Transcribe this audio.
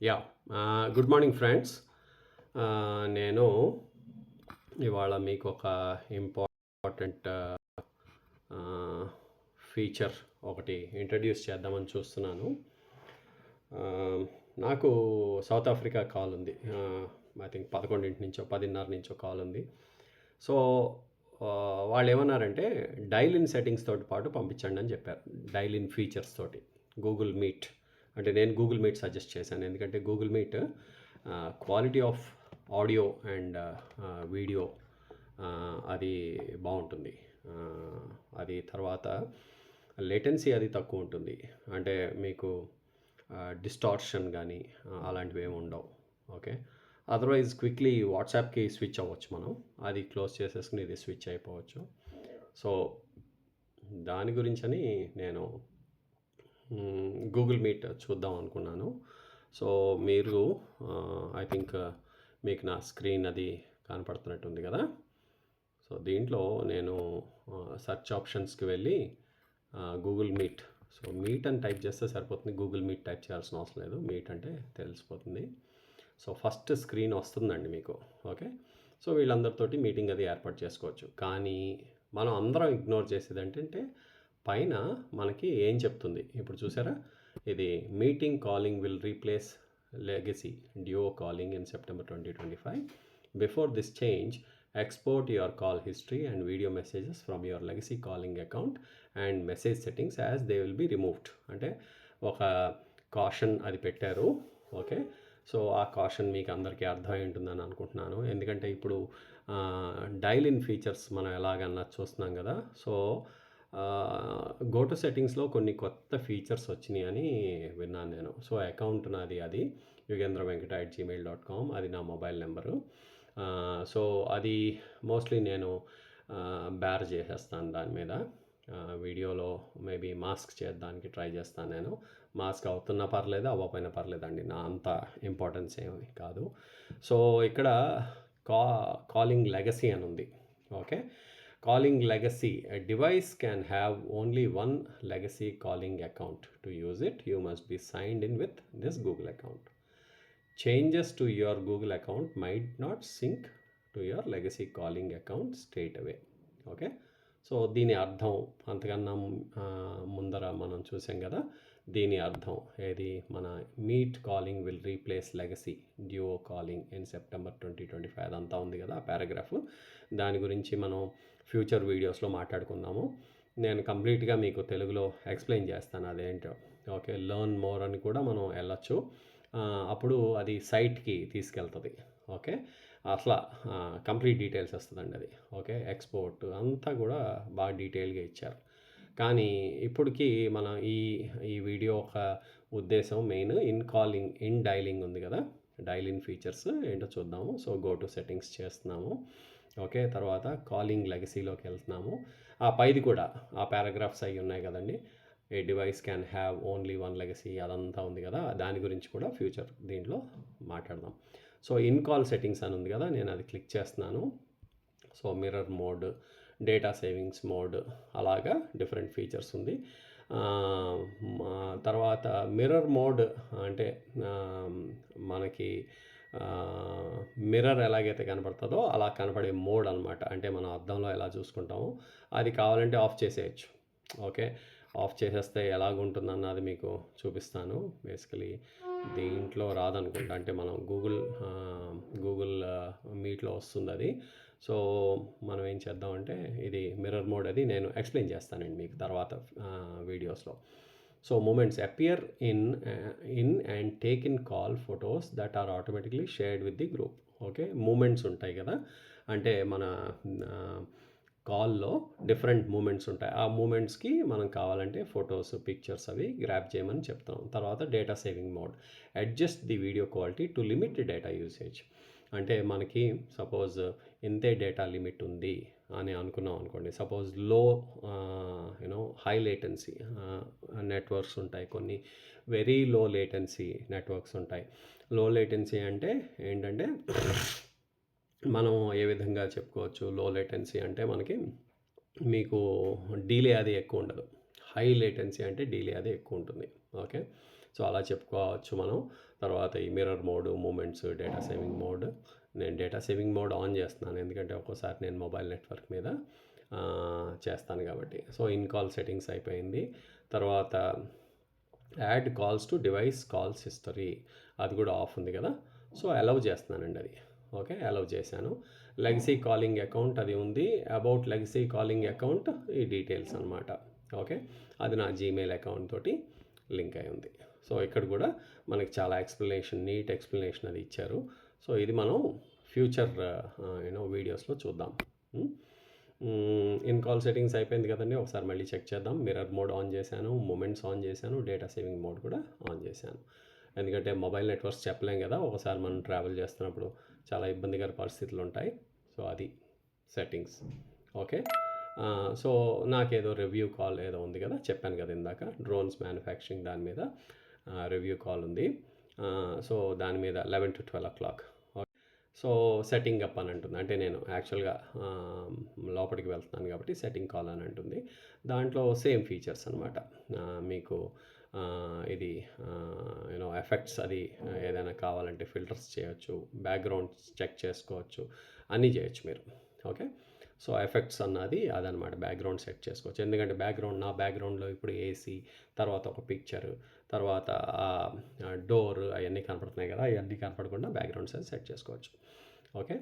Yeah good morning friends. నేను ఇవాళ మీకు ఒక ఇంపార్టెంట్ ఫీచర్ ఒకటి ఇంట్రడ్యూస్ చేద్దామని చూస్తున్నాను. ఆ, నాకు సౌత్ ఆఫ్రికా కాల్ ఉంది. ఐ థింక్ 11 నుంచో 10:30 నుంచో కాల్ ఉంది. సో వాళ్ళు ఏమన్నారంటే డైల్ ఇన్ సెట్టింగ్స్ తోటి పాటు పంపించండి అని చెప్పారు. డైల్ ఇన్ ఫీచర్స్ తోటి గూగుల్ మీట్. అంటే నేను గూగుల్ మీట్ సజెస్ట్ చేశాను, ఎందుకంటే Google meet quality of audio and video అది బాగుంటుంది. ఆ, అది తర్వాత లేటెన్సీ అది తక్కువ ఉంటుంది. అంటే మీకు డిస్టార్షన్ కానీ అలాంటివి ఏమి ఉండవు. ఓకే. అదర్వైజ్ క్విక్లీ వాట్సాప్కి స్విచ్ అవ్వచ్చు మనం. అది క్లోజ్ చేసేసుకుని ఇది స్విచ్ అయిపోవచ్చు. సో దాని గురించని నేను గూగుల్ మీట్ చూద్దాం అనుకున్నాను. సో మీరు ఐ థింక్ మీకు నా స్క్రీన్ అది కనపడుతున్నట్టుంది కదా. సో దీంట్లో నేను సెర్చ్ ఆప్షన్స్కి వెళ్ళి గూగుల్ మీట్, సో మీట్ అని టైప్ చేస్తే సరిపోతుంది. గూగుల్ మీట్ టైప్ చేయాల్సిన అవసరం లేదు, మీట్ అంటే తెలిసిపోతుంది. సో ఫస్ట్ స్క్రీన్ వస్తుందండి మీకు. ఓకే. సో వీళ్ళందరితోటి మీటింగ్ అది ఏర్పాటు చేసుకోవచ్చు. కానీ మనం అందరం ఇగ్నోర్ చేసేది ఏంటంటే పైన మనకి ఏం చెప్తుంది ఇప్పుడు చూసారా, ఇది meeting calling will replace legacy due calling in September 2025. Before this change export your call history and video messages from your legacy calling account and message settings as they will be removed. అంటే ఒక caution అది పెట్టారు. Okay. So ఆ caution మీకు అందరికీ అర్థమై ఉంటుందని అనుకుంటున్నాను, ఎందుకంటే ఇప్పుడు డైల్ ఇన్ ఫీచర్స్ మనం ఎలాగన్నా చూస్తున్నాం కదా. సో గో టు సెట్టింగ్స్లో కొన్ని కొత్త ఫీచర్స్ వచ్చినాయి అని విన్నాను నేను. సో అకౌంట్ నాది అది yogendravvenkata@gmail.com, అది నా మొబైల్ నెంబరు. సో అది మోస్ట్లీ నేను బేర్ చేసేస్తాను దాని మీద. వీడియోలో మేబీ మాస్క్ చేద్దానికి ట్రై చేస్తాను నేను. మాస్క్ అవుతున్నా పర్లేదు, అవ్వకపోయినా పర్లేదండి, నా అంత ఇంపార్టెన్స్ ఏమి కాదు. సో ఇక్కడ కాలింగ్ లెగసీ అని ఉంది. Okay. Calling legacy, a device can have only one legacy calling account. To use it, you must be signed in with this Google account. Changes to your Google account might not sync to your legacy calling account straight away. Okay. So దీని అర్థం అంతకన్నా ముందర మనం చూసాం కదా. దీని అర్థం ఏది, మన meet calling will replace legacy due calling in September 2025 అదంతా ఉంది కదా ఆ పారాగ్రాఫ్. దాని గురించి మనం ఫ్యూచర్ వీడియోస్లో మాట్లాడుకుందాము. నేను కంప్లీట్గా మీకు తెలుగులో ఎక్స్ప్లెయిన్ చేస్తాను అదేంటో. ఓకే. లెర్న్ మోర్ అని కూడా మనం వెళ్ళచ్చు. అప్పుడు అది సైట్కి తీసుకెళ్తుంది. ఓకే. అసలు కంప్లీట్ డీటెయిల్స్ వస్తుందండి అది. ఓకే. ఎక్స్పోర్ట్ అంతా కూడా బాగా డీటెయిల్గా ఇచ్చారు. కానీ ఇప్పటికి మన ఈ ఈ వీడియో ఒక ఉద్దేశం మెయిన్ ఇన్ డైలింగ్ ఉంది కదా, డైల్ ఇన్ ఫీచర్స్ ఏంటో చూద్దాము. సో గో టు సెట్టింగ్స్ చేస్తున్నాము. ఓకే. తర్వాత కాలింగ్ లెగసీలోకి వెళ్తున్నాము. ఆ పైది కూడా ఆ పారాగ్రాఫ్స్ అవి ఉన్నాయి కదండి. A device can have only one legacy అదంతా ఉంది కదా, దాని గురించి కూడా ఫ్యూచర్ దీంట్లో మాట్లాడదాం. సో ఇన్ కాల్ సెట్టింగ్స్ అని ఉంది కదా, నేను అది క్లిక్ చేస్తున్నాను. So mirror mode, data savings mode, అలాగా డిఫరెంట్ ఫీచర్స్ ఉంది. తర్వాత మిర్రర్ మోడ్ అంటే మనకి మిర్రర్ ఎలాగైతే కనపడుతుందో అలా కనపడే మోడ్ అనమాట. అంటే మనం అద్దంలో ఎలా చూసుకుంటామో అది కావాలంటే ఆఫ్ చేసేయచ్చు. ఓకే. ఆఫ్ చేసేస్తే ఎలాగుంటుందన్నది మీకు చూపిస్తాను. బేసికలీ దీంట్లో రాదనుకుంటా, అంటే మనం గూగుల్ మీట్లో వస్తుంది అది. సో మనం ఏం చేద్దామంటే ఇది మిర్రర్ మోడ్ అది నేను ఎక్స్ప్లెయిన్ చేస్తానండి మీకు తర్వాత వీడియోస్లో. So moments appear in and take in call photos that are automatically shared with the group. Okay. Moments ఉంటాయి కదా, అంటే మన కాల్లో డిఫరెంట్ మూమెంట్స్ ఉంటాయి. ఆ మూమెంట్స్కి మనం కావాలంటే ఫొటోస్, పిక్చర్స్ అవి గ్రాప్ చేయమని చెప్తాం. తర్వాత data saving mode, adjust the video quality to limit data usage. అంటే మనకి సపోజ్ ఇంతే డేటా లిమిట్ ఉంది అని అనుకున్నాం అనుకోండి. సపోజ్ లో హై లేటెన్సీ నెట్వర్క్స్ ఉంటాయి, కొన్ని వెరీ లో లేటెన్సీ నెట్వర్క్స్ ఉంటాయి. లో లేటెన్సీ అంటే ఏంటంటే మనం ఏ విధంగా చెప్పుకోవచ్చు, లో లేటెన్సీ అంటే మనకి మీకు డీలే అది ఎక్కువ ఉండదు. హై లేటెన్సీ అంటే డీలే అది ఎక్కువ ఉంటుంది. ఓకే. సో అలా చెప్పుకోవచ్చు మనం. తర్వాత ఈ mirror mode, moments, data saving mode. నేను డేటా సేవింగ్ మోడ్ ఆన్ చేస్తున్నాను, ఎందుకంటే ఒక్కోసారి నేను మొబైల్ నెట్వర్క్ మీద చేస్తాను కాబట్టి. సో ఇన్ కాల్ సెట్టింగ్స్ అయిపోయింది. తర్వాత add calls to device calls history, అది కూడా ఆఫ్ ఉంది కదా. సో అలౌ చేస్తున్నానండి అది. ఓకే, అలౌ చేశాను. లెగసీ కాలింగ్ అకౌంట్ అది ఉంది. అబౌట్ లెగసీ కాలింగ్ అకౌంట్ ఈ డీటెయిల్స్ అనమాట. ఓకే, అది నా జీమెయిల్ అకౌంట్ తోటి లింక్ అయి ఉంది. సో ఇక్కడ కూడా మనకి చాలా ఎక్స్ప్లెనేషన్, నీట్ ఎక్స్ప్లెనేషన్ అది ఇచ్చారు. సో ఇది మనం ఫ్యూచర్ వీడియోస్లో చూద్దాం. ఇన్ కాల్ సెట్టింగ్స్ అయిపోయింది కదండి. ఒకసారి మళ్ళీ చెక్ చేద్దాం. మిర్రర్ మోడ్ ఆన్ చేశాను, మూమెంట్స్ ఆన్ చేశాను, డేటా సేవింగ్ మోడ్ కూడా ఆన్ చేశాను. ఎందుకంటే మొబైల్ నెట్వర్క్స్ చెప్పలేం కదా, ఒకసారి మనం ట్రావెల్ చేస్తున్నప్పుడు చాలా ఇబ్బందికర పరిస్థితులు ఉంటాయి. సో అది సెట్టింగ్స్. ఓకే, సో నాకేదో రివ్యూ కాల్ ఏదో ఉంది కదా, చెప్పాను కదా ఇందాక, డ్రోన్స్ మ్యానుఫ్యాక్చరింగ్ దాని మీద రివ్యూ కాల్ ఉంది. సో దాని మీద 11 to 12 o'clock. So setting up అని అంటుంది. అంటే నేను యాక్చువల్గా లోపలికి వెళ్తున్నాను కాబట్టి సెట్టింగ్ కాల్ అని అంటుంది. దాంట్లో సేమ్ ఫీచర్స్ అనమాట. మీకు ఇది ఎఫెక్ట్స్ అది ఏదైనా కావాలంటే ఫిల్టర్స్ చేయొచ్చు, బ్యాక్గ్రౌండ్ చెక్ చేసుకోవచ్చు, అన్నీ చేయొచ్చు మీరు. ఓకే, సో ఎఫెక్ట్స్ అన్నది అదనమాట. బ్యాక్గ్రౌండ్ సెట్ చేసుకోవచ్చు, ఎందుకంటే నా బ్యాక్గ్రౌండ్లో ఇప్పుడు ఏసీ, తర్వాత ఒక పిక్చర్, తర్వాత డోర్ అవన్నీ కనపడుతున్నాయి కదా, అవన్నీ కనపడకుండా బ్యాక్గ్రౌండ్స్ అది సెట్ చేసుకోవచ్చు. ఓకే,